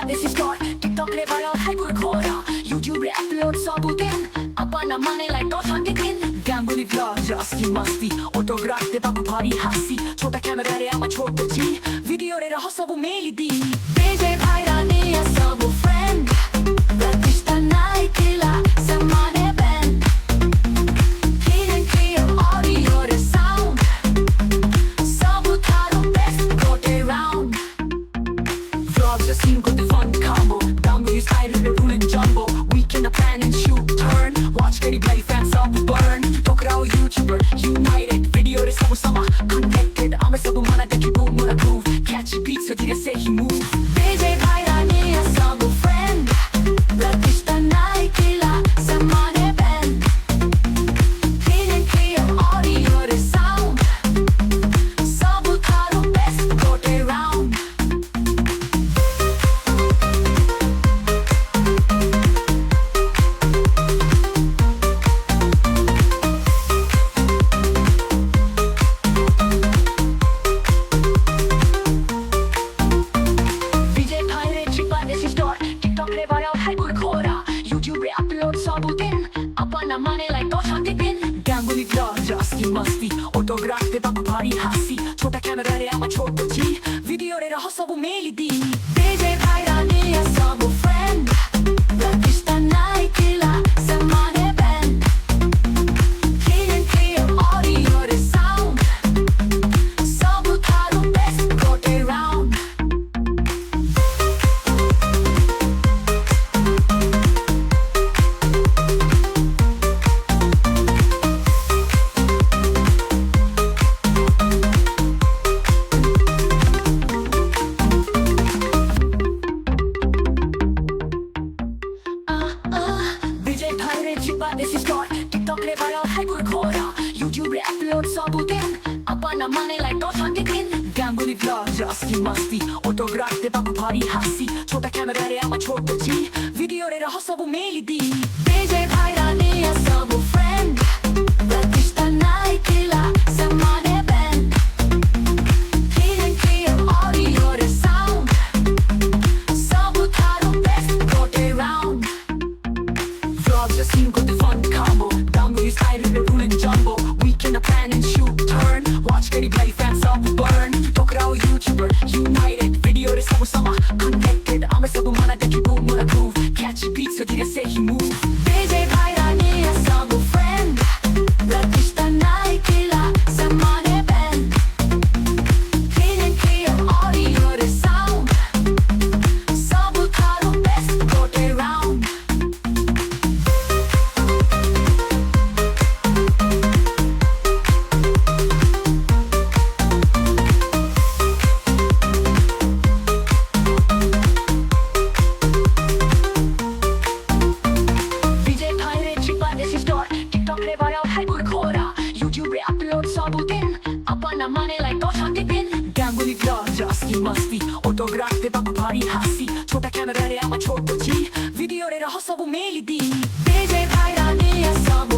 This is God, TikTok le viral hai pura khora YouTube re upload sabu din apana mane like dot hunting Ganguly vlog aski masti autograph de babu bhari hasi chota camera re ama chota ji video re raho sabu meli di beje bhaira ne sabu friend ratishta nai kila samane ben clean and clear audio re sound sabu tharo best go round vlogs are seen with the fun combo Ganguly style re ruling jumbo weekend a plan and shoot turn watch Kenny play fans up burn Tokrao YouTuber united video re sabu sama connected ame sabu mana deki boom mura groove catchy beats so dile se hi move beje bhaira ne sabu friend ratishta nai kila samane ben clean and clear audio re sound sabu tharo best go round apana mane like dot hunting Ganguly vlog aski masti autograph de babu bhari hasi chota camera re ama chota ji video re raho sabu meli di beje bhaira ne sabu friend ratishta nai kila samane ben clean and clear audio re sound sabu tharo best go round This is God, TikTok le viral hai pura khora YouTube re upload sabu din apana mane like dot hunting Ganguly vlog aski masti autograph de babu bhari hasi chota camera re ama chota ji video re raho sabu meli di beje bhaira ne sabu friend ratishta nai kila samane ben clean and clear audio re sound sabu tharo best go round vlogs are seen with the fun combo Ganguly style re ruling jumbo weekend a plan and shoot turn watch Kenny play fans up burn Tokrao YouTuber united video re sabu sama connected ame sabu mana deki boom mura groove catchy beats so dile se hi move beje bhaira ne sabu friend ratishta nai kila samane ben clean and clear audio re sound sabu tharo best go round TikTok le viral hai pura khora YouTube re upload sabu din apana mane like dot hunting Ganguly vlog aski masti autograph de babu bhari hasi chota camera re ama chota ji video re raho sabu meli di beje bhaira ne sabu